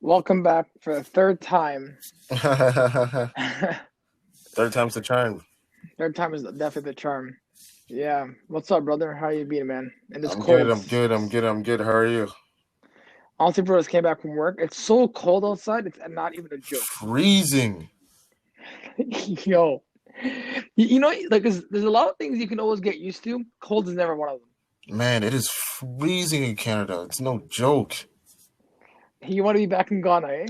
Welcome back for the third time. Third time's the charm. Third time is definitely the charm. Yeah. What's up, brother? How you been, man? In this I'm good. cold. I'm good. I'm good. I'm good. How are you? Honestly, bro, just came back from work. It's so cold outside. It's not even a joke. Freezing. Yo, you know, like there's a lot of things you can always get used to. Cold is never one of them. Man, it is freezing in Canada. It's no joke. You want to be back in Ghana, eh?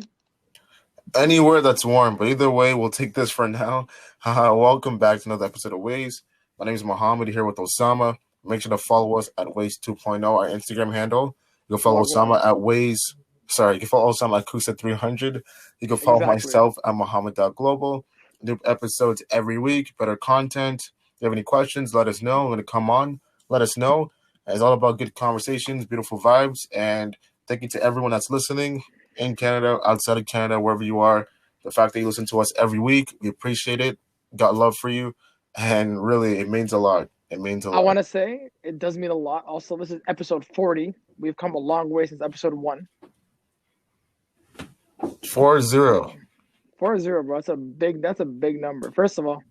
Anywhere that's warm, but either way, we'll take this for now. Welcome back to another episode of Ways. My name is Mohammed here with Osama. Make sure to follow us at Ways 2.0, our Instagram handle. You can follow Wagwan. Osama at Ways. Sorry, you can follow Osama at Kusa300. You can follow Exactly. myself at Mohammed.global. New episodes every week, better content. If you have any questions, let us know. I'm going to come on. Let us know. It's all about good conversations, beautiful vibes, and thank you to everyone that's listening in Canada, outside of Canada, wherever you are. The fact that you listen to us every week, we appreciate it. Got love for you, and really, it means a lot. It means a I lot. want to say it does mean a lot. Also, this is episode 40. We've come a long way since episode 1. 4-0. So 40, bro. That's a big number. First of all,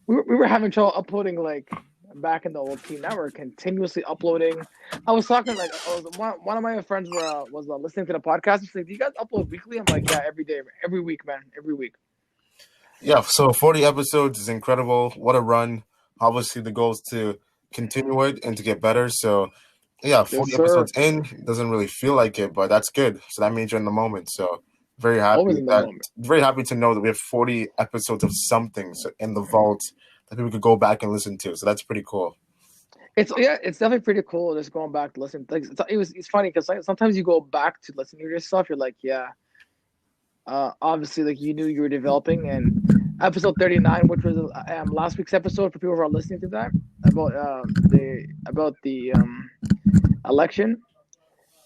we were having trouble uploading like back in the old team. Now we're continuously uploading. I was talking like one of my friends was listening to the podcast. He's like, "Do you guys upload weekly?" I'm like, "Yeah, every day, every week, man, every week." Yeah, so 40 episodes is incredible. What a run. Obviously, the goal is to continue it and to get better. So, yeah, Yes, 40 sir. episodes in doesn't really feel like it, but that's good. So that means you're in the moment. So, Always in the moment. very happy to know that we have 40 episodes of something in the vault that people could go back and listen to. So that's pretty cool. It's definitely pretty cool just going back to listen. Like it's funny because like, sometimes you go back to listen to yourself. You're like, yeah, obviously like you knew you were developing and episode 39, which was last week's episode for people who are listening to that about the election.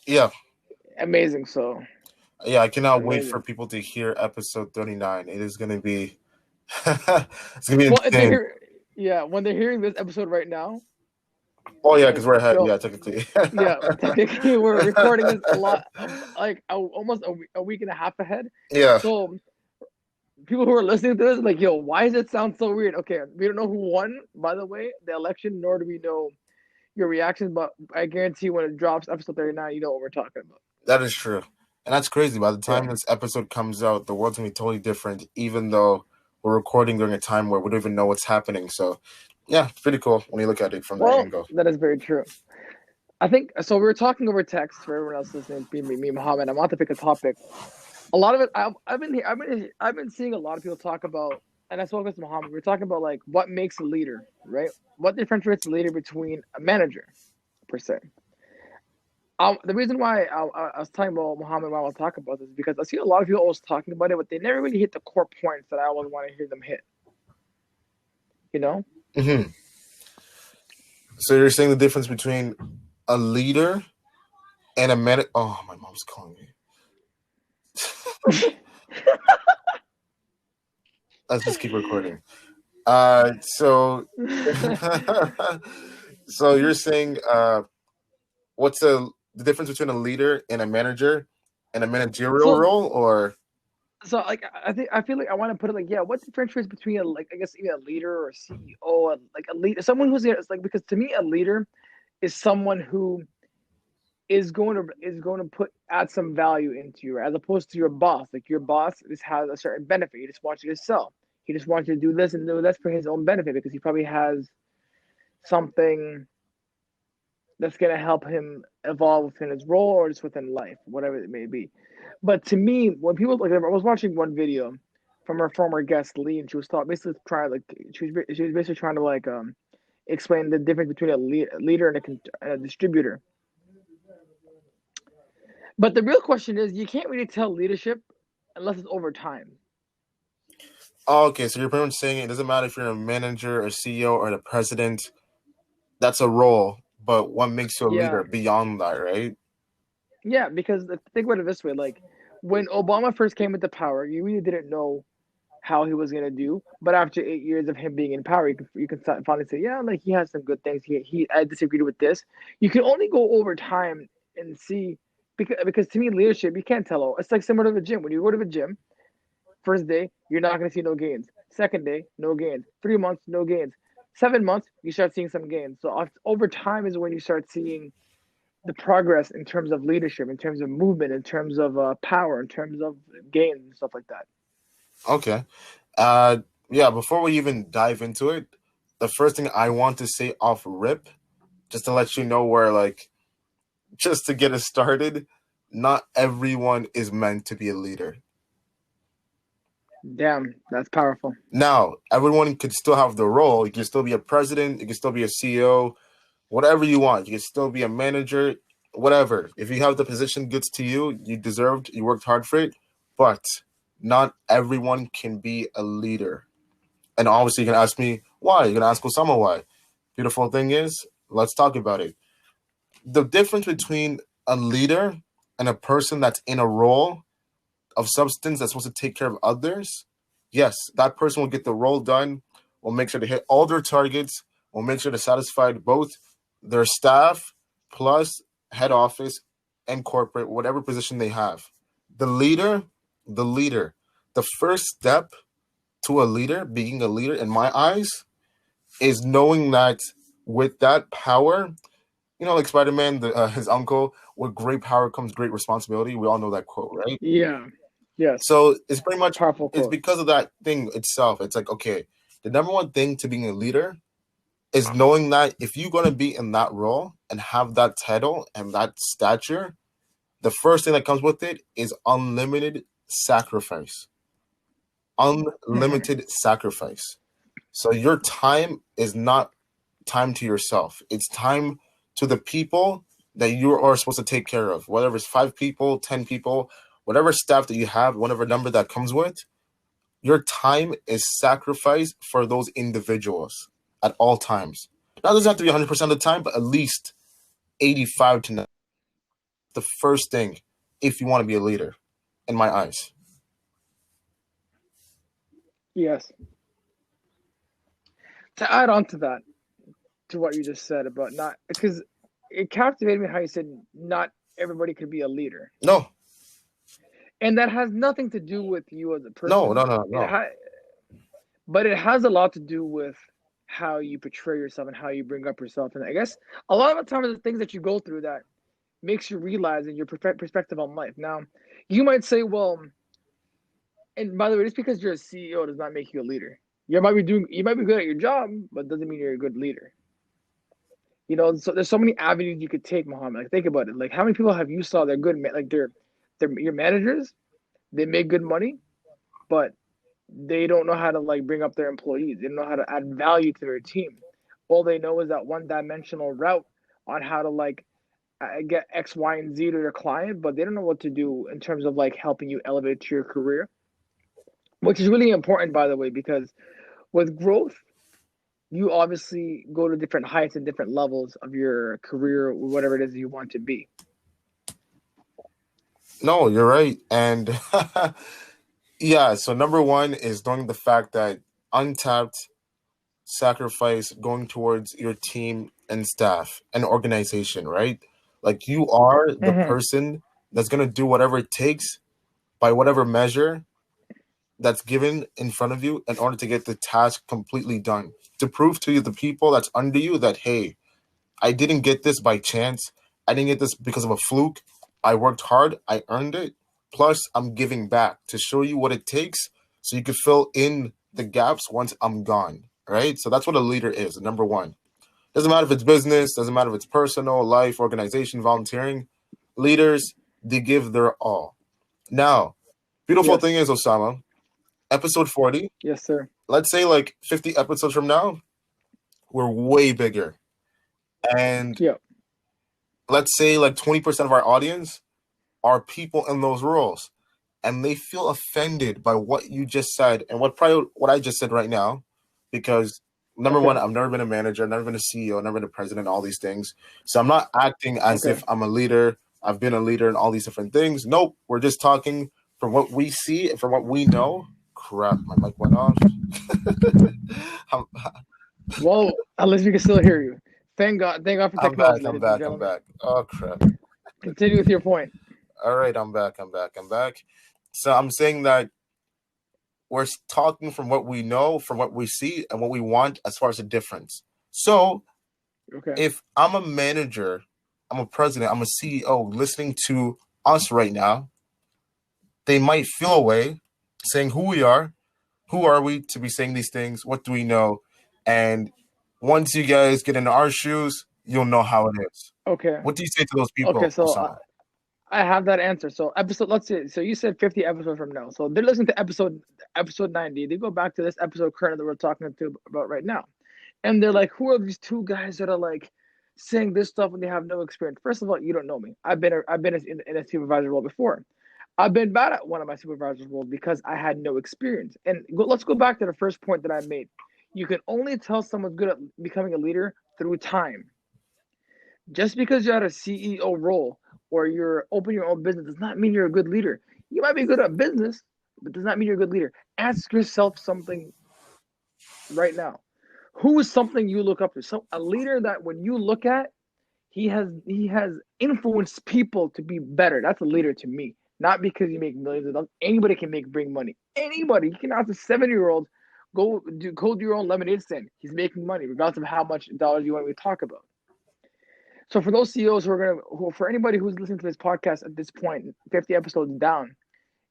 Yeah, Amazing. So yeah, I cannot wait for amazing. people to hear episode 39. It is going to be it's going to be Well, if they insane. hear, yeah, when they're hearing this episode right now, Oh, yeah, because like we're ahead. yo, Yeah, technically. yeah, technically we're recording this a lot, like almost a week and a half ahead. Yeah. So people who are listening to this, like, yo, why does it sound so weird? Okay, we don't know who won, by the way, the election, nor do we know your reactions, but I guarantee when it drops, episode 39, you know what we're talking about. That is true. And that's crazy. By the Yeah. time this episode comes out, the world's gonna be totally different, even though we're recording during a time where we don't even know what's happening. So yeah, it's pretty cool when you look at it from that Well, angle. that is very true. I think so. We were talking over text for everyone else listening. Me, Mohammed. I want to pick a topic. A lot of it, I've been seeing a lot of people talk about, and I spoke with Mohammed. We are talking about like what makes a leader, right? What differentiates a leader between a manager, per se. The reason why I was talking about Muhammad while I was talking about this is because I see a lot of people always talking about it, but they never really hit the core points that I always want to hear them hit. You know? hmm So you're saying the difference between a leader and a man? Oh, my mom's calling me. Let's just keep recording. So so you're saying what's the difference between a leader and a manager and a managerial so role, or so like I feel like I want to put it like, yeah, what differentiates between a, like, I guess even a leader or a CEO and like a leader, someone who's like, because to me a leader is someone who is going to put add some value into you, as opposed to your boss. Like your boss just has a certain benefit. He just wants you to sell. He just wants you to do this and do this for his own benefit because he probably has something that's going to help him evolve within his role or just within life, whatever it may be. But to me, when people like, I was watching one video from our former guest Lee, and she was basically trying like she was basically trying to like explain the difference between a leader and a distributor. But the real question is, you can't really tell leadership unless it's over time. oh, okay, so you're pretty much saying it doesn't matter if you're a manager, a CEO, or the president. That's a role, but what makes you a Yeah, leader beyond that, right? yeah. Because think about it this way: like when Obama first came into power, you really didn't know how he was gonna do. But after 8 years of him being in power, you can finally say, yeah, like he has some good things. He I disagreed with this. You can only go over time and see because to me, leadership, you can't tell. It's like similar to the gym. When you go to the gym, first day, you're not going to see no gains. Second day, no gains. 3 months, no gains. 7 months, you start seeing some gains. So over time is when you start seeing the progress in terms of leadership, in terms of movement, in terms of power, in terms of gains and stuff like that. Okay. Uh, yeah. Before we even dive into it, the first thing I want to say off rip, just to let you know where, like, just to get us started, not everyone is meant to be a leader. Damn, that's powerful. Now, everyone could still have the role. You can still be a president. You can still be a CEO. Whatever you want. You can still be a manager. Whatever. If you have the position goods to you, you deserved. You worked hard for it. But not everyone can be a leader. And obviously, you can ask me why. You're gonna ask Osama why. Beautiful thing is, let's talk about it. The difference between a leader and a person that's in a role of substance that's supposed to take care of others, yes, that person will get the role done, will make sure to hit all their targets, will make sure to satisfy both their staff plus head office and corporate, whatever position they have. The leader, the leader, the first step to a leader, being a leader in my eyes, is knowing that with that power, like Spider-Man, his uncle, with great power comes great responsibility. We all know that quote, right? Yeah. Yes. So it's pretty much, Powerful it's quote. because of that thing itself. It's like, okay, the number one thing to being a leader is knowing that if you're going to be in that role and have that title and that stature, the first thing that comes with it is unlimited sacrifice. Unlimited sacrifice. So your time is not time to yourself. It's time to the people that you are supposed to take care of, whether it's 5 people, 10 people, whatever staff that you have, whatever number that comes with, your time is sacrificed for those individuals at all times. Now, it doesn't have to be 100% of the time, but at least 85 to 90. The first thing, if you want to be a leader, in my eyes. Yes. To add on to that, to what you just said about not, because it captivated me how you said not everybody could be a leader. No. And that has nothing to do with you as a No. person. But it has a lot to do with how you portray yourself and how you bring up yourself. And I guess a lot of the time, the things that you go through that makes you realize in your perspective on life. Now, you might say, well, and by the way, just because you're a CEO does not make you a leader. You might be good at your job, but doesn't mean you're a good leader. So there's so many avenues you could take, Mohammed. Like, think about it. Like, how many people have you saw they're good, like they're your managers, they make good money, but they don't know how to like bring up their employees. They don't know how to add value to their team. All they know is that one-dimensional route on how to like get X, Y, and Z to their client, but they don't know what to do in terms of like helping you elevate your career, which is really important, by the way, because with growth, you obviously go to different heights and different levels of your career, whatever it is you want to be. No, you're right. And yeah, so number one is knowing the fact that untapped sacrifice going towards your team and staff and organization, right? Like you are the person that's going to do whatever it takes by whatever measure that's given in front of you in order to get the task completely done. To prove to you, the people that's under you, that, hey, I didn't get this by chance. I didn't get this because of a fluke. I worked hard. I earned it. Plus, I'm giving back to show you what it takes so you can fill in the gaps once I'm gone, right? So that's what a leader is, number one. Doesn't matter if it's business, doesn't matter if it's personal, life, organization, volunteering. Leaders, they give their all. Now, beautiful Yes. thing is, Osama, episode 40, Yes, sir. let's say like 50 episodes from now, we're way bigger. And Yeah. let's say like 20% of our audience are people in those roles. And they feel offended by what you just said and what I just said right now. Because number one, I've never been a manager, I've never been a CEO, I've never been a president, all these things. So I'm not acting as if I'm a leader. I've been a leader in all these different things. Nope. We're just talking from what we see and from what we know. Crap, my mic went off. Well, at least we can still hear you. Thank God for technology, ladies and gentlemen. I'm back. Oh, crap. Continue with your point. All right, I'm back. I'm back. I'm back. So I'm saying that we're talking from what we know, from what we see, and what we want as far as the difference. So Okay. if I'm a manager, I'm a president, I'm a CEO listening to us right now, they might feel a way saying who we are, who are we to be saying these things, what do we know? And once you guys get into our shoes, you'll know how it is. Okay. What do you say to those Okay. people, So Osama? I have that answer. So episode, let's see. So you said 50 episodes from now. So they're listening to episode 90. They go back to this episode current that we're talking to about right now, and they're like, "Who are these two guys that are like saying this stuff when they have no experience?" First of all, you don't know me. I've been in a supervisor role before. I've been bad at one of my supervisor's roles because I had no experience. And let's go back to the first point that I made. You can only tell someone's good at becoming a leader through time. Just because you're at a CEO role or you're open your own business does not mean you're a good leader. You might be good at business, but does not mean you're a good leader. Ask yourself something right now. Who is something you look up to? So a leader that when you look at, he has influenced people to be better. That's a leader to me. Not because you make millions of dollars. Anybody can bring money. Anybody. You can ask a 7-year-old, go do your own lemonade stand. He's making money, regardless of how much dollars you want me to talk about. So for those CEOs for anybody who's listening to this podcast at this point, 50 episodes down,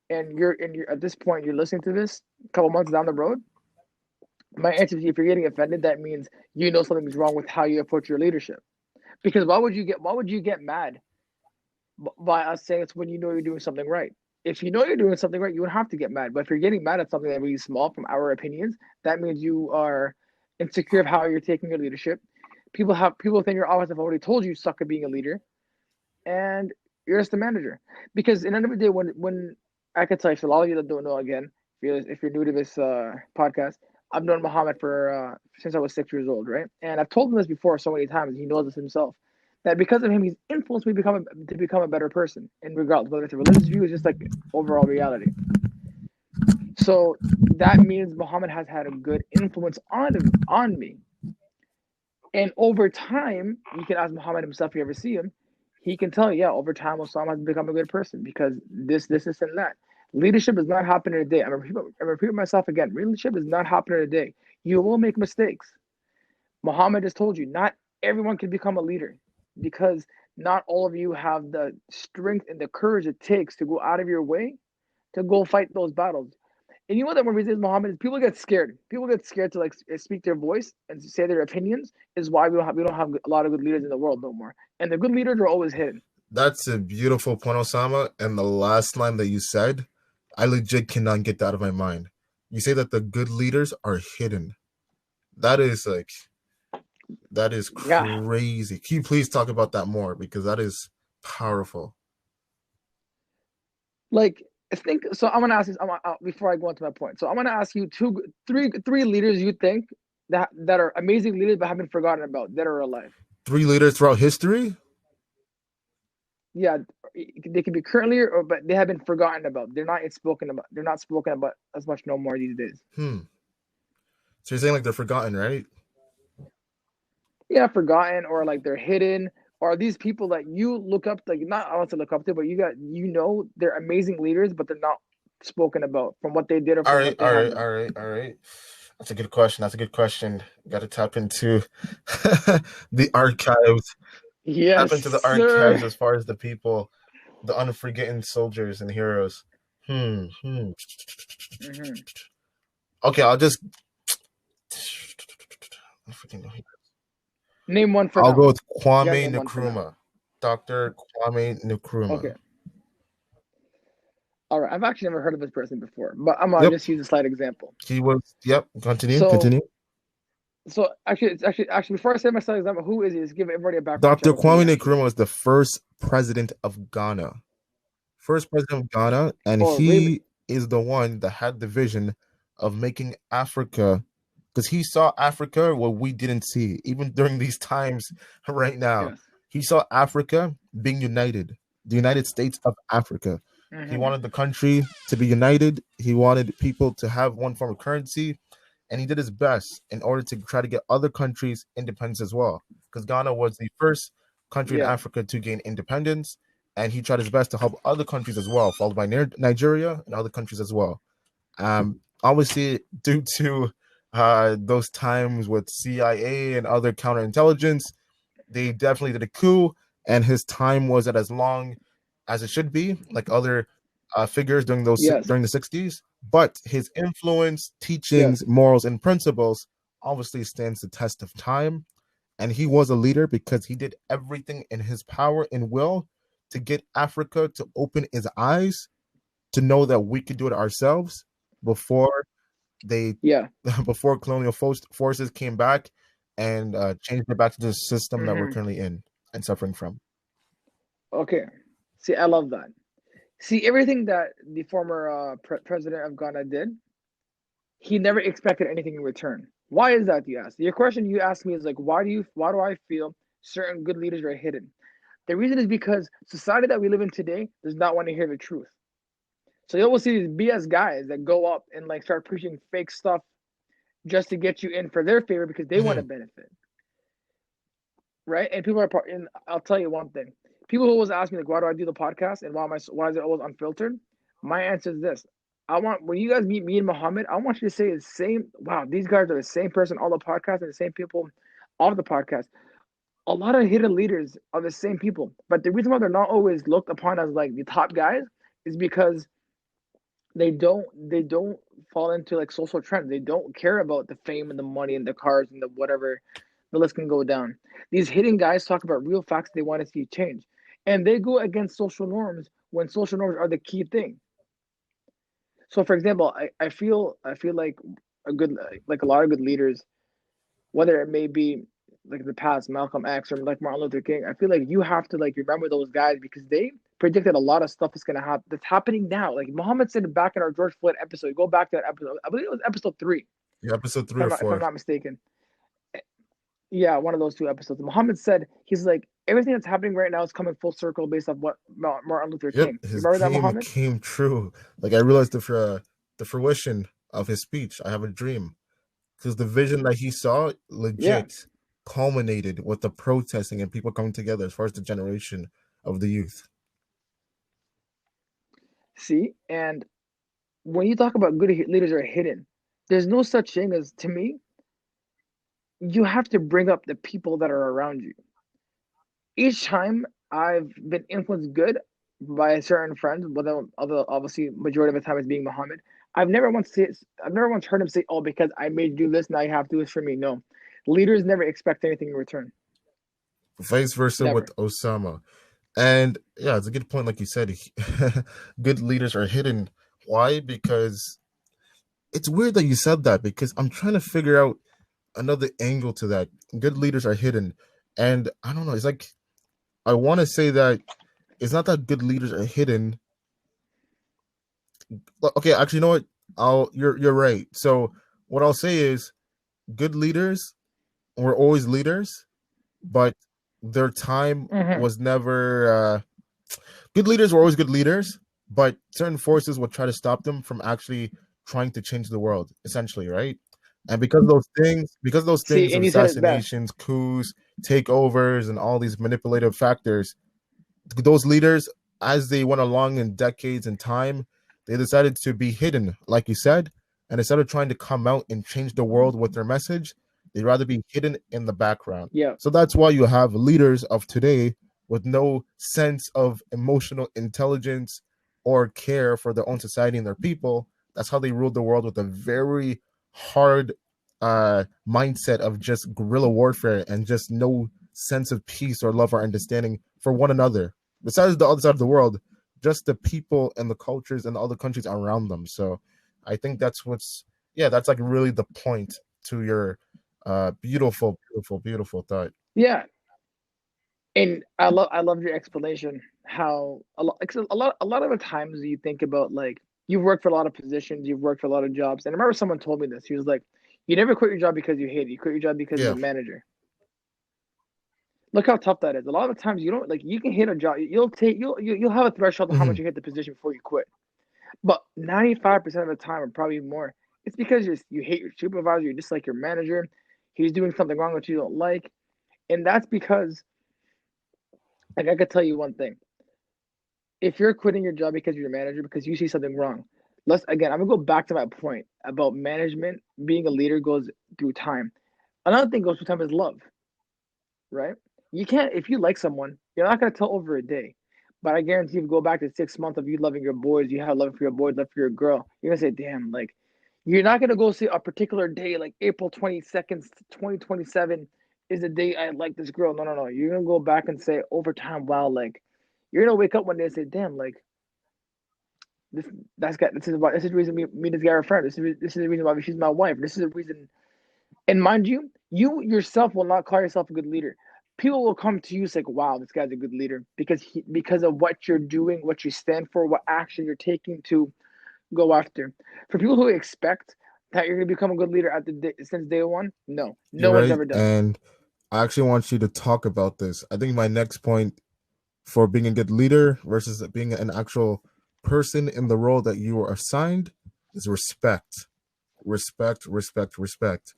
and you're at this point, you're listening to this a couple months down the road, my answer is if you're getting offended, that means you know something is wrong with how you approach your leadership. Because why would you get mad by us saying it's when you know you're doing something right? If you know you're doing something right, you would have to get mad. But if you're getting mad at something that really small from our opinions, that means you are insecure of how you're taking your leadership. People within your office have already told you suck at being a leader, and you're just a manager. Because in the end of the day, when I could tell you, for a lot of you that don't know, again, if you're new to this podcast, I've known Mohammed for since I was 6 years old, right? And I've told him this before so many times. He knows this himself. That because of him, he's influenced me to become a better person, in regardless whether it's a religious view or just like overall reality. So that means Muhammad has had a good influence on me. And over time, you can ask Muhammad himself if you ever see him. He can tell you, yeah, over time, Osama has become a good person because this, and that. Leadership does not happen in a day. I'm repeating myself again. Leadership does not happen in a day. You will make mistakes. Muhammad has told you, not everyone can become a leader because not all of you have the strength and the courage it takes to go out of your way to go fight those battles. And you know what that one reason is, Muhammad, is people get scared. People get scared to like speak their voice and say their opinions. Is why we don't have a lot of good leaders in the world no more. And the good leaders are always hidden. That's a beautiful point, Osama. And the last line that you said, I legit cannot get that out of my mind. You say that the good leaders are hidden. That is Yeah, crazy. Can you please talk about that more? Because that is powerful. like think. So I'm gonna ask this before I go into my point. So I'm gonna ask you three leaders you think that are amazing leaders but have been forgotten about that are alive. 3 leaders throughout history? Yeah, they can be currently or but they have been forgotten about. They're not spoken about as much no more these days. So you're saying like they're forgotten, right? Yeah, forgotten or like they're hidden. Or these people that you look up, like not I want to look up to, but they're amazing leaders, but they're not spoken about from what they did or All from right, what they all have right, done. all right, all right. That's a good question. That's a good question. Got to tap into the archives. Tap Yes, into the sir. archives as far as the people, the unforgotten soldiers and heroes. Hmm. Hmm. Okay, I'll just. Name one for I'll now. go with You gotta Kwame name one for now. Nkrumah. Dr. Kwame Okay. Nkrumah. All right. I've actually never heard of this person before, but I'm gonna Yep, just use a slight example. he was. Yep, continue, So, continue. actually, before I say my slight example, who is he? Just give everybody a background check Dr. of who he Kwame actually Nkrumah is. was the first president of Ghana. First president of Ghana, and Oh, really? he is the one that had the vision of making Africa, because he saw Africa what we didn't see, even during these times right now. Yes. He saw Africa being united, the United States of Africa. He Hmm. wanted the country to be united. He wanted people to have one form of currency, and he did his best in order to try to get other countries independence as well. Because Ghana was the first country in Yeah. Africa to gain independence, and he tried his best to help other countries as well, followed by Nigeria and other countries as well. Obviously, due to those times with CIA and other counterintelligence, they definitely did a coup, and his time wasn't as long as it should be, like other figures Yes. during the 60s. But his influence, Yes. teachings, morals, and principles obviously stands the test of time. And he was a leader because he did everything in his power and will to get Africa to open its eyes to know that we could do it ourselves before they Yeah. before colonial forces came back and changed it back to the system that we're Hmm. currently in and suffering from. Okay. See, I love that. See, everything that the former president of Ghana did, he never expected anything in return. Why is that, you ask? Your question you asked me is like, why do I feel certain good leaders are hidden? The reason is because society that we live in today does not want to hear the truth. So you'll see these BS guys that go up and like start preaching fake stuff just to get you in for their favor because they want Mhm. to benefit, right? And people are part. And I'll tell you one thing: people who always ask me like, why do I do the podcast and why is it always unfiltered? My answer is this: I want when you guys meet me and Mohammed, I want you to say the same. Wow, these guys are the same person all the podcasts and the same people off the podcast. A lot of hidden leaders are the same people, but the reason why they're not always looked upon as like the top guys is because they don't fall into like social trends. They don't care about the fame and the money and the cars and the whatever. The list can go down. These hidden guys talk about real facts they want to see change, and they go against social norms when social norms are the key thing. So, for example, I feel like a good like a lot of good leaders, whether it may be like in the past Malcolm X or like Martin Luther King, I feel like you have to like remember those guys because they predicted a lot of stuff is gonna happen that's happening now. Like Muhammad said back in our George Floyd episode, go back to that episode. I believe it was episode 3, Yeah, episode if three I'm or not if I'm four. not mistaken. Yeah, one of those two episodes. Muhammad said he's like everything that's happening right now is coming full circle based off what Martin Luther Yep, King. You his remember that, dream Muhammad? came true. Like I realized the fruition of his speech. I have a dream because the vision that he saw Yeah. legit culminated with the protesting and people coming together as far as the generation of the youth. See, and when you talk about good leaders are hidden, there's no such thing as to me. You have to bring up the people that are around you. Each time I've been influenced good by a certain friend, whether other obviously majority of the time it's being Muhammad. I've never once heard him say, "Oh, because I made you do this, now you have to do this for me." No, leaders never expect anything in return. Vice versa with Never. Osama. And yeah, it's a good point. Like you said, good leaders are hidden. Why? Because it's weird that you said that because I'm trying to figure out another angle to that. Good leaders are hidden. And I don't know. It's like, I want to say that it's not that good leaders are hidden. Okay, actually, you know what? You're right. So what I'll say is good leaders were always leaders, but their time Hmm. was never good leaders were always good leaders, but certain forces would try to stop them from actually trying to change the world, essentially, right? And because of those See, things of and you said it best. assassinations, coups, takeovers, and all these manipulative factors, those leaders, as they went along in decades and time, they decided to be hidden, like you said, and instead of trying to come out and change the world with their message, they'd rather be hidden in the background. Yeah. So that's why you have leaders of today with no sense of emotional intelligence or care for their own society and their people. That's how they ruled the world with a very hard mindset of just guerrilla warfare and just no sense of peace or love or understanding for one another. Besides the other side of the world, just the people and the cultures and the other countries around them. So I think that's like really the point to your beautiful, beautiful, beautiful thought. Yeah, and I love your explanation. How a lot of the times you think about like you've worked for a lot of positions, you've worked for a lot of jobs, and I remember someone told me this. He was like, "You never quit your job because you hate it. You quit your job because you're Yeah. the manager." Look how tough that is. A lot of the times you don't like you can hit a job. You'll have a threshold of how much Mhm. you hit the position before you quit. But 95% of the time, or probably more, it's because you hate your supervisor. You dislike your manager. He's doing something wrong that you don't like, and that's because like I could tell you one thing. if you're quitting your job because you're a manager because you see something wrong, let's again, I'm gonna go back to my point about management being a leader goes through time. Another thing goes through time is love, right? You can't if you like someone, you're not gonna tell over a day. But I guarantee if you go back to 6 months of you loving your boys, you have love for your boys, love for your girl, you're gonna say, damn, like you're not gonna go say a particular day like April 22nd, 2027 is the day I like this girl. No, no, no. You're gonna go back and say over time, wow, like you're gonna wake up one day and say, damn, like this that's got this is the reason me and this guy are friends. This is the reason why she's my wife. This is the reason. And mind you, you yourself will not call yourself a good leader. People will come to you and say, "Wow, this guy's a good leader," because of what you're doing, what you stand for, what action you're taking to go after. For people who expect that you're going to become a good leader since day one, no, You're no one's right. ever done it. And I actually want you to talk about this. I think my next point for being a good leader versus being an actual person in the role that you are assigned is respect. Respect, respect, respect.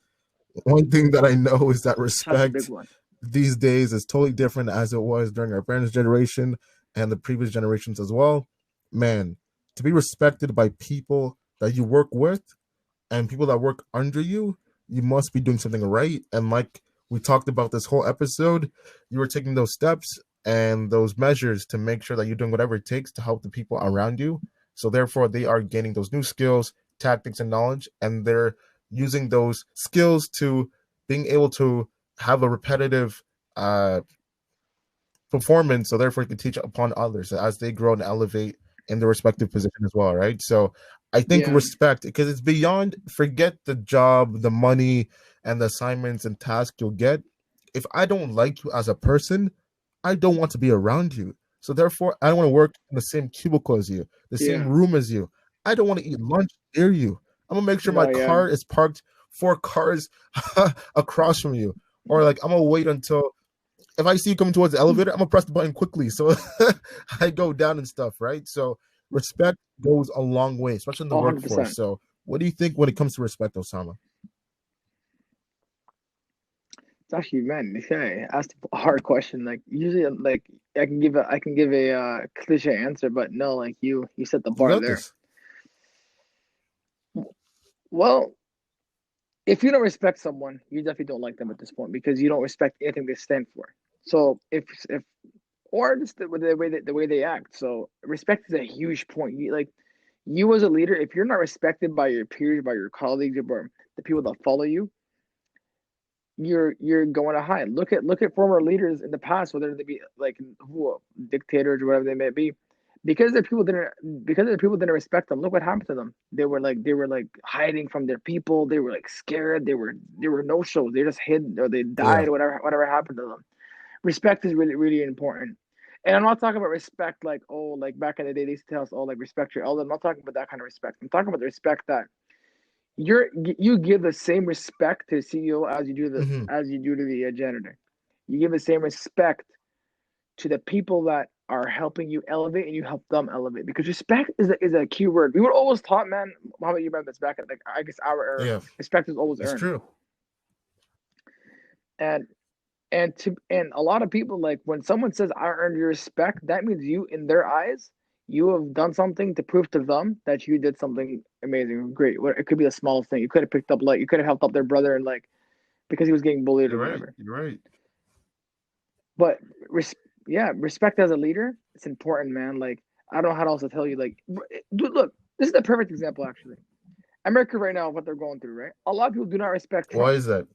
One thing that I know is that Such a big respect one. these days is totally different as it was during our parents' generation and the previous generations as well. Man, to be respected by people that you work with and people that work under you, you must be doing something right. And like we talked about this whole episode, you were taking those steps and those measures to make sure that you're doing whatever it takes to help the people around you. So therefore, they are gaining those new skills, tactics, and knowledge, and they're using those skills to being able to have a repetitive performance, so therefore you can teach upon others as they grow and elevate in their respective position as well, right? So I think Yeah, respect, because it's beyond, forget the job, the money, and the assignments and tasks you'll get. If I don't like you as a person, I don't want to be around you. So therefore, I don't want to work in the same cubicle as you, the same yeah. room as you. I don't want to eat lunch near you. I'm gonna make sure my No, yeah. car is parked 4 cars across from you. Or like I'm gonna wait until if I see you coming towards the elevator, I'm gonna press the button quickly so I go down and stuff, right? So respect goes a long way, especially in the Oh, workforce. 100%. So what do you think when it comes to respect, Osama? It's actually, man, this guy asked a hard question. Like usually, like I can give a cliche answer, but no, like you set the You bar got there. this. Well, if you don't respect someone, you definitely don't like them at this point because you don't respect anything they stand for. So if or just the way they act. So respect is a huge point. You as a leader, if you're not respected by your peers, by your colleagues, or the people that follow you, you're going to hide. Look at former leaders in the past, whether they be like who dictators or whatever they may be, because the people didn't respect them. Look what happened to them. They were like hiding from their people. They were like scared. They were no shows. They just hid or they Yeah. died or whatever happened to them. Respect is really really important. And I'm not talking about respect like, oh, like back in the day they used to tell us, oh, like respect your elder. I'm not talking about that kind of respect. I'm talking about the respect that you give the same respect to the CEO Hmm. as you do to the janitor. You give the same respect to the people that are helping you elevate, and you help them elevate because respect is a key word. We were always taught, man. How about you remember this back at like I guess our era? Yeah, Respect is always it's earned, true. and and a lot of people like when someone says I earned your respect, that means you in their eyes you have done something to prove to them that you did something amazing, great. It could be the smallest thing. You could have picked up like you could have helped up their brother and like because he was getting bullied or You're right. whatever. You're right. But res- yeah, respect as a leader, it's important, man. Like I don't know how else to tell you. Like, dude, look, this is the perfect example actually. America right now, what they're going through, right? A lot of people do not respect Why Trump. is that?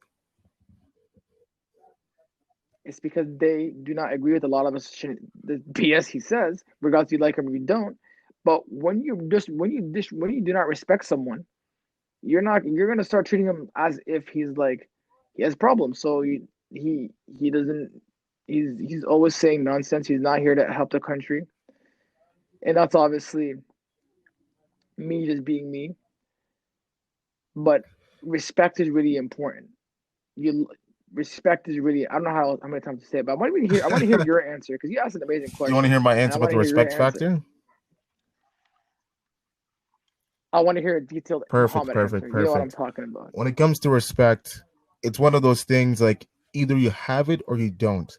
It's because they do not agree with a lot of the BS he says, regardless you like him or you don't. But when you do not respect someone, you're gonna start treating him as if he's like he has problems. So he doesn't he's always saying nonsense. He's not here to help the country, and that's obviously me just being me. But respect is really important. You respect is really I don't know how many times to say it, but I want to hear your answer because you asked an amazing You want to question, hear my and I answer about want the to hear your respect answer. factor? I want to hear a detailed Perfect, Muhammad perfect, answer. You know what I'm perfect. talking about. When it comes to respect, it's one of those things like either you have it or you don't.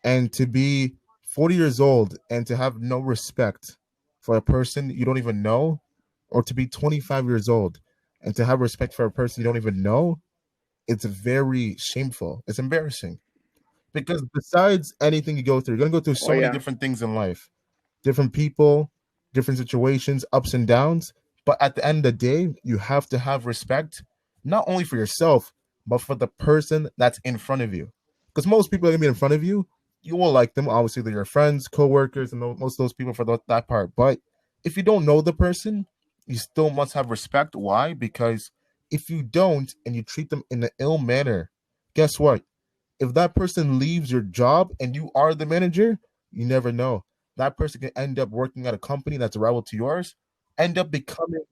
And to be 40 years old and to have no respect for a person you don't even know, or to be 25 years old and to have respect for a person you don't even know, it's very shameful. It's embarrassing. Because besides anything you go through, you're going to go through Oh so many yeah. different things in life, different people, different situations, ups and downs. But at the end of the day, you have to have respect, not only for yourself, but for the person that's in front of you. Because most people are going to be in front of you, you will like them. Obviously, they're your friends, coworkers, and most of those people for that part. But if you don't know the person, you still must have respect. Why? Because if you don't and you treat them in an ill manner, guess what? If that person leaves your job and you are the manager, you never know. That person can end up working at a company that's a rival to yours, end up becoming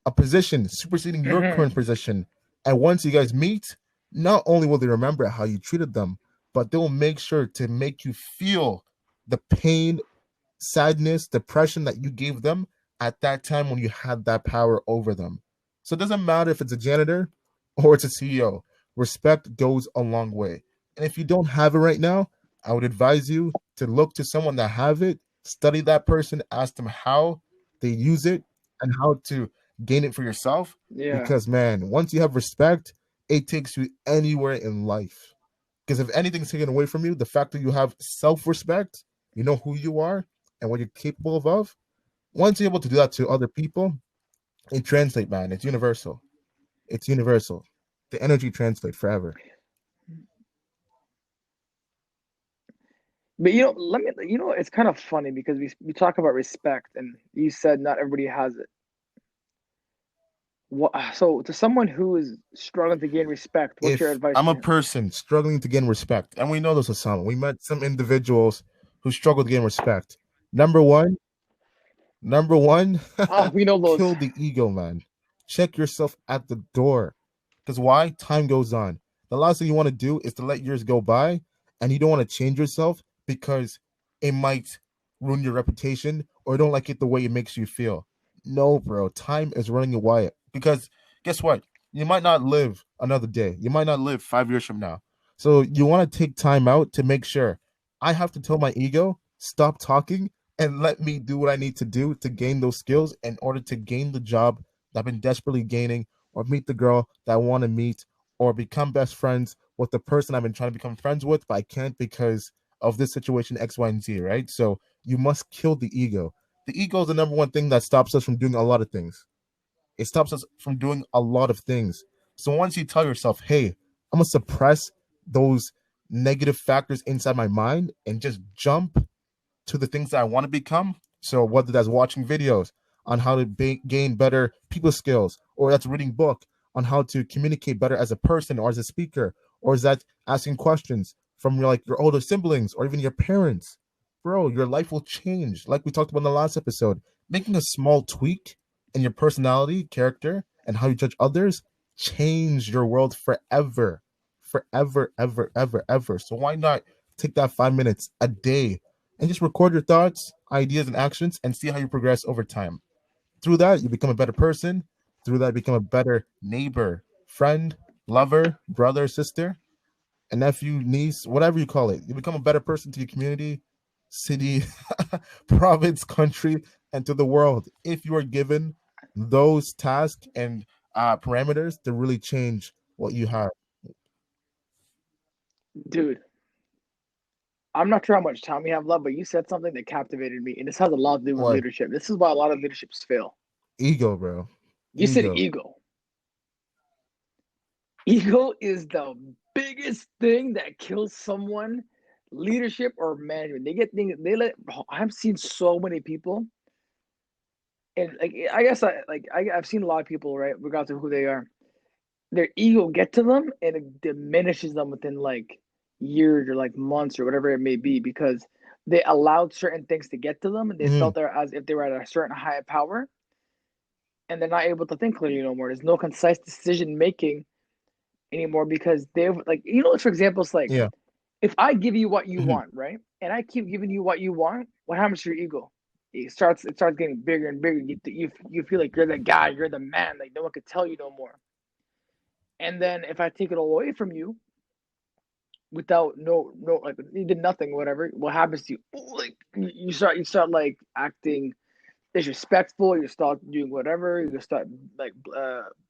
a position, superseding your Hmm. current position. And once you guys meet, not only will they remember how you treated them, but they will make sure to make you feel the pain, sadness, depression that you gave them at that time when you had that power over them. So it doesn't matter if it's a janitor or it's a CEO. Respect goes a long way. And if you don't have it right now, I would advise you to look to someone that have it, study that person, ask them how they use it and how to gain it for yourself. Yeah. Because man, once you have respect, it takes you anywhere in life. Because if anything's taken away from you, the fact that you have self-respect, you know who you are and what you're capable of. Once you're able to do that to other people, it translates, man. It's universal. It's universal. The energy translates forever. But let me. It's kind of funny because we talk about respect, and you said not everybody has it. What, so to someone who is struggling to gain respect, what's your If advice I'm to a him? person struggling to gain respect, and we know this with some, we met some individuals who struggle to gain respect. Number one, Number one, Ah, we know those. kill the ego, man. Check yourself at the door. Because why? Time goes on. The last thing you want to do is to let years go by and you don't want to change yourself because it might ruin your reputation or you don't like it the way it makes you feel. No, bro. Time is running away. Because guess what? You might not live another day. You might not live 5 years from now. So you want to take time out to make sure I have to tell my ego, stop talking and let me do what I need to do to gain those skills in order to gain the job that I've been desperately gaining, or meet the girl that I want to meet, or become best friends with the person I've been trying to become friends with, but I can't because of this situation X, Y, and Z, right? So you must kill the ego. The ego is the number one thing that stops us from doing a lot of things. It stops us from doing a lot of things. So once you tell yourself, hey, I'm gonna suppress those negative factors inside my mind and just jump to the things that I want to become. So whether that's watching videos on how to gain better people skills, or that's reading book on how to communicate better as a person or as a speaker, or is that asking questions from your older siblings or even your parents, bro, your life will change. Like we talked about in the last episode, making a small tweak in your personality, character, and how you judge others change your world forever, forever, ever, ever, ever. So why not take that 5 minutes a day and just record your thoughts, ideas, and actions and see how you progress over time. Through that, you become a better person. Through that, you become a better neighbor, friend, lover, brother, sister, a nephew, niece, whatever you call it. You become a better person to your community, city, province, country, and to the world if you are given those tasks and parameters to really change what you have. Dude, I'm not sure how much time we have left, but you said something that captivated me, and this has a lot to do with What? leadership. This is why a lot of leaderships fail. Ego, bro. You said Ego. ego. Ego is the biggest thing that kills someone, leadership or management. They get things, I've seen so many people, and like, I guess I've seen a lot of people, right, regardless of who they are, their ego get to them and it diminishes them within like years or like months or whatever it may be because they allowed certain things to get to them and they Mm-hmm. felt they're as if they were at a certain higher power and they're not able to think clearly no more. There's no concise decision making anymore because they've like for example, it's like Yeah. if I give you what you Mm-hmm. want, right, and I keep giving you what you want, what happens to your ego? It starts getting bigger and bigger. You feel like you're the guy, you're the man, like no one could tell you no more. And then if I take it all away from you, without no like you did nothing, whatever. What happens to you? Like you start like acting disrespectful. You start doing whatever. You start like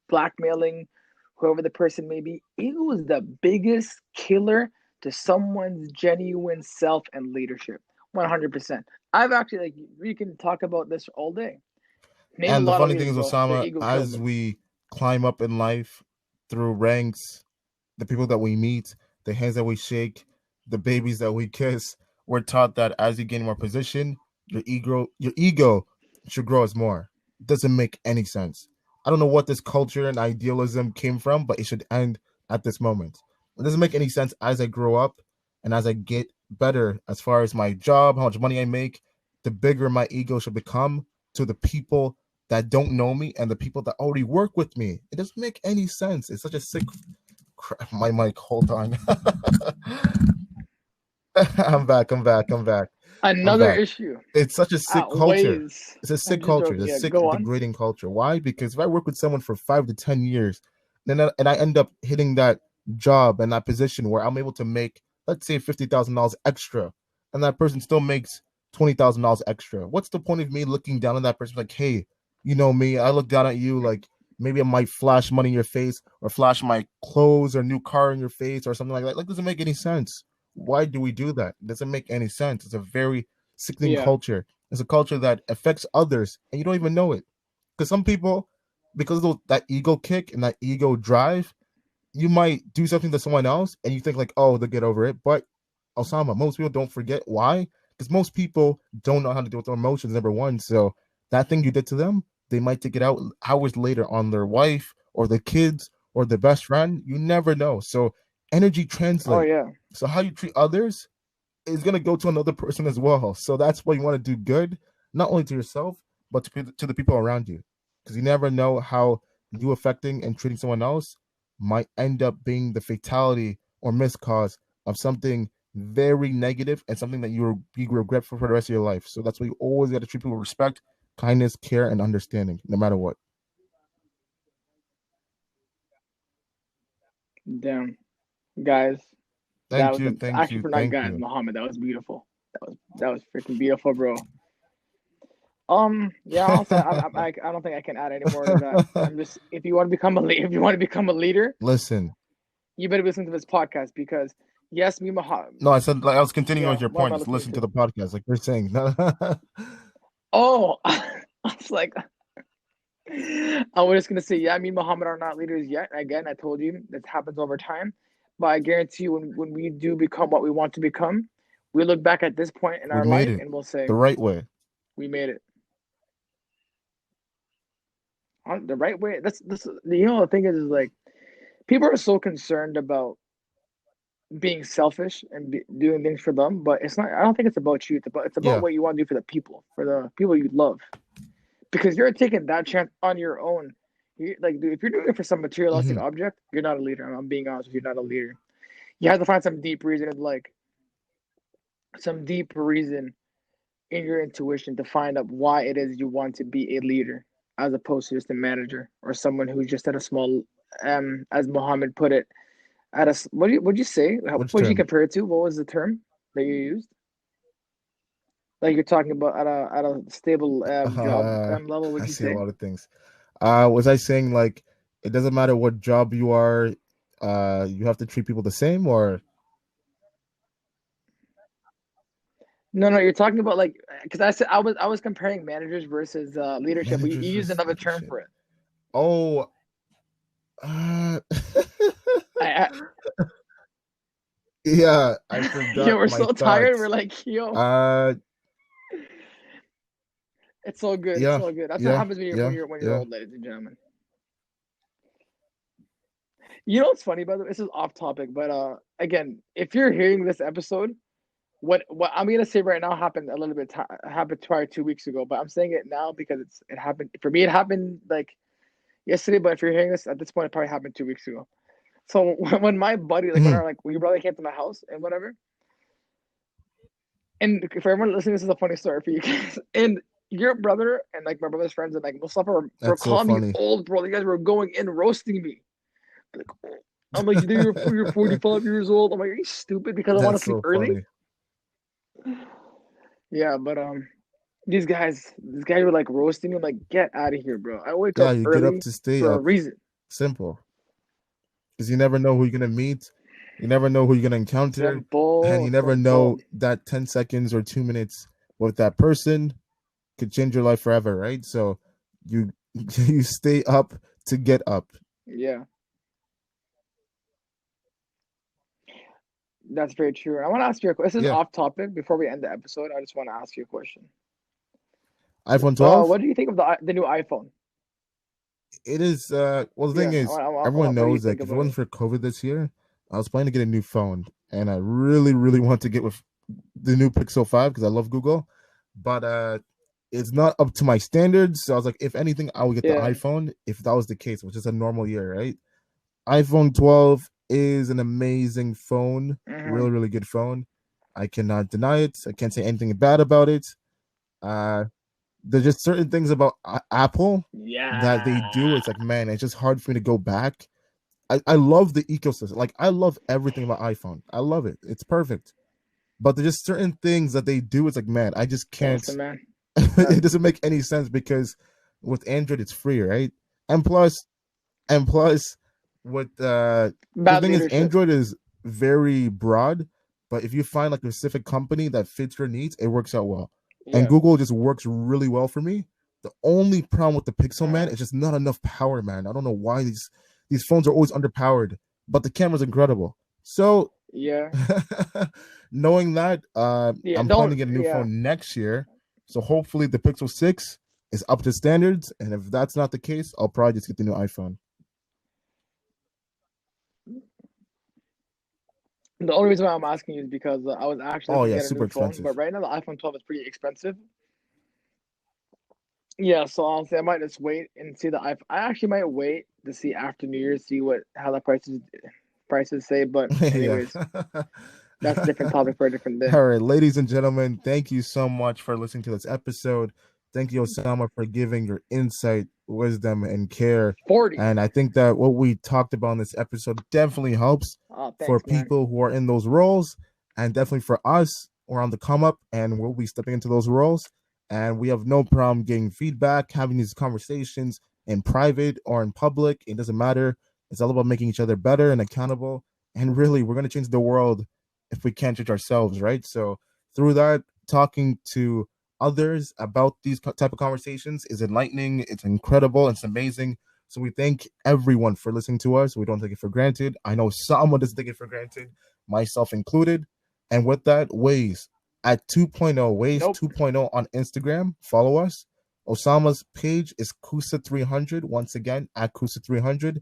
blackmailing whoever the person may be. Ego is the biggest killer to someone's genuine self and leadership. 100%. I've actually like we can talk about this all day. Name a And the lot of funny thing leaders, is, bro. Their Osama, ego killed as them. we climb up in life through ranks, the people that we meet, the hands that we shake, the babies that we kiss, we're taught that as you gain more position, your ego should grow as more. It doesn't make any sense. I don't know what this culture and idealism came from, but it should end at this moment. It doesn't make any sense as I grow up and as I get better as far as my job, how much money I make, the bigger my ego should become to the people that don't know me and the people that already work with me. It doesn't make any sense. It's such a sick crap. My mic, hold on. I'm back. I'm back. I'm back. I'm Another back. issue It's such a sick culture. outweighs. It's a I'm sick just culture. joking. It's a Yeah, sick go on. degrading culture. Why? Because if I work with someone for 5 to 10 years, and I end up hitting that job and that position where I'm able to make, let's say, $50,000 extra, and that person still makes $20,000 extra. What's the point of me looking down on that person like, hey, you know me? I look down at you like maybe I might flash money in your face or flash my clothes or new car in your face or something like that. Like, doesn't make any sense. Why do we do that? It doesn't make any sense. It's a very sickening Yeah. culture. It's a culture that affects others and you don't even know it. Because some people, because of that ego kick and that ego drive, you might do something to someone else and you think like, oh, they'll get over it. But Osama, most people don't forget why. Because most people don't know how to deal with their emotions, number one. So that thing you did to them, they might take it out hours later on their wife or the kids or their best friend. You never know. So energy Oh translate. yeah. So how you treat others is going to go to another person as well. So that's why you want to do good, not only to yourself, but to the people around you. Because you never know how you affecting and treating someone else might end up being the fatality or miscause of something very negative and something that you regret for the rest of your life. So that's why you always got to treat people with respect, kindness, care, and understanding, no matter what. Damn, guys. That Thank was you, a thank actually you, for not thank guys, you. Muhammad. That was beautiful. That was freaking beautiful, bro. Yeah. Also, I don't think I can add any more to that. I'm just if you want to become a if you want to become a leader, Listen, you better listen to this podcast because yes, me Muhammad. no, I said like I was continuing Yeah. with your What am point. I Just listening listen to to? the podcast, like you're saying. Oh, I was like, I was just gonna say, yeah, me and Muhammad are not leaders yet. Again, I told you this happens over time, but I guarantee you, when we do become what we want to become, we look back at this point in We our made life it and we'll say the right way. we made it the right way. That's you know the thing is like people are so concerned about being selfish and doing things for them, but it's not. I don't think it's about you. It's about Yeah. what you want to do for the people you love. Because you're taking that chance on your own. Like, dude, if you're doing it for some materialistic Hmm. object, you're not a leader. I'm being honest with you, you're not a leader. You have to find some deep reason, like some deep reason in your intuition to find out why it is you want to be a leader, as opposed to just a manager or someone who's just at a small, as Mohammed put it, at a what'd you say? Which What'd you term? compare it to? What was the term that you used? Like you're talking about at a stable job level. I What'd you see a say? lot of things. Was I saying like it doesn't matter what job you are, you have to treat people the same, or No, no, you're talking about like because I said I was comparing managers versus leadership, but you managers used versus another term leadership? for it. Oh, uh, I yeah, I yo, forgot we're my so tired. We're thoughts. like, yo, Uh, it's so good. It's yeah, so good. That's what yeah, happens when you're when yeah, you're when you're yeah. old, ladies and gentlemen. You know what's funny, by the way? This is off topic, but again, if you're hearing this episode, what I'm gonna say right now happened a little bit happened probably 2 weeks ago, but I'm saying it now because it happened for me. It happened like yesterday, but if you're hearing this at this point, it probably happened 2 weeks ago. So when my buddy, like Hmm. when your brother came to my house and whatever, and for everyone listening, this is a funny story for you guys. And your brother and like my brother's friends and like Mustafa were That's so calling me funny. old, bro. You guys were going in roasting me. Like, I'm like, you're 45 years old. I'm like, are you stupid because I want to That's sleep so early? funny. Yeah, but these guys were like roasting me. I'm like, get out of here, bro. I wake Yeah, up you get up early to stay for a up. reason. Simple. Because you never know who you're gonna meet. You never know who you're gonna encounter, and you Simple, never know simple. that 10 seconds or 2 minutes with that person could change your life forever, right? So you you stay up to get up. Yeah, that's very true. I want to ask you a question. This is Yeah. off topic. Before we end the episode, I just want to ask you a question. iPhone 12. What do you think of the new iPhone? It is well, the thing Yeah, is, everyone what do you knows, think like, if it about wasn't it? for COVID this year, I was planning to get a new phone, and I really, really want to get with the new Pixel 5 because I love Google, but it's not up to my standards. So I was like, if anything, I would get the Yeah. iPhone if that was the case, which is a normal year, right? iPhone 12 is an amazing phone, Hmm. really, really good phone. I cannot deny it. I can't say anything bad about it. Uh, there's just certain things about Apple that they do. Yeah. It's like, man, it's just hard for me to go back. I love the ecosystem. Like, I love everything about iPhone. I love it. It's perfect. But there's just certain things that they do. It's like, man, I just can't. Listen, man. It doesn't make any sense because with Android it's free, right? And plus, and plus, with the Bad thing is, leadership. Android is very broad. But if you find like a specific company that fits your needs, it works out well. And Yeah. Google just works really well for me. The only problem with the Pixel, man, Uh-huh. is just not enough power, man. I don't know why these phones are always underpowered, but the camera's incredible. So Yeah. knowing that, Yeah. I'm planning Don't. to get a new Yeah. phone next year. So hopefully the Pixel 6 is up to standards. And if that's not the case, I'll probably just get the new iPhone. The only reason why I'm asking you is because I was actually Oh looking to yeah, get a super new phone, but expensive. right now the iPhone 12 is pretty expensive. Yeah, so honestly, I might just wait and see the iPhone. I actually might wait to see after New Year's, see what how the prices say. But Yeah. anyways, that's a different topic for a different day. All right, ladies and gentlemen, thank you so much for listening to this episode. Thank you, Osama, for giving your insight, wisdom, and care. 40. And I think that what we talked about in this episode definitely helps Oh, for thanks, man. people who are in those roles, and definitely for us. We're on the come up, and we'll be stepping into those roles. And we have no problem getting feedback, having these conversations in private or in public. It doesn't matter. It's all about making each other better and accountable. And really, we're going to change the world if we can't judge ourselves, right? So through that, talking to others about these type of conversations is enlightening. It's incredible. It's amazing. So we thank everyone for listening to us. We don't take it for granted. I know someone doesn't take it for granted, myself included. And with that, Waze at 2.0, Waze Nope. 2.0 on Instagram. Follow us. Osama's page is Kusa300. Once again, at Kusa300.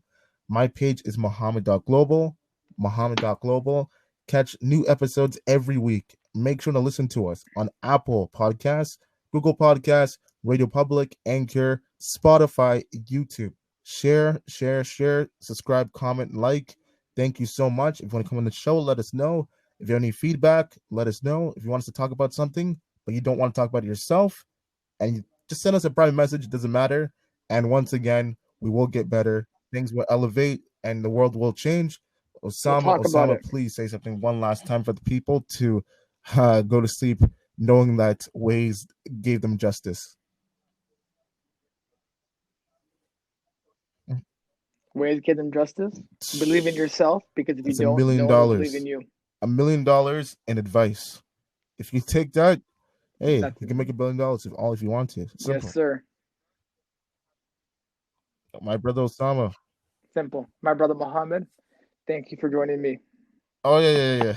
My page is Mohammed.global. Mohammed.global. Catch new episodes every week. Make sure to listen to us on Apple Podcasts, Google Podcasts, Radio Public, Anchor, Spotify, YouTube. Share, share, share, subscribe, comment, like. Thank you so much. If you want to come on the show, let us know. If you have any feedback, let us know. If you want us to talk about something, but you don't want to talk about it yourself, and you just send us a private message, it doesn't matter. And once again, we will get better. Things will elevate and the world will change. We'll talk about Osama, it. please say something one last time for the people to go to sleep knowing that Waze gave them justice. Ways to get them justice. Believe in yourself because if you That's a don't, million no one will believe in dollars. you. $1 million in advice. If you take that, hey, That's you can make $1 billion if you want to. It's yes, simple. sir. My brother Osama. Simple. My brother Mohammed, thank you for joining me. Oh yeah.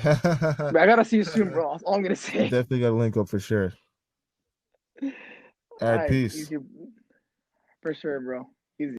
But I gotta see you soon, bro. That's all I'm gonna say. Definitely got to link up for sure. All All right, right, peace. YouTube for sure, bro.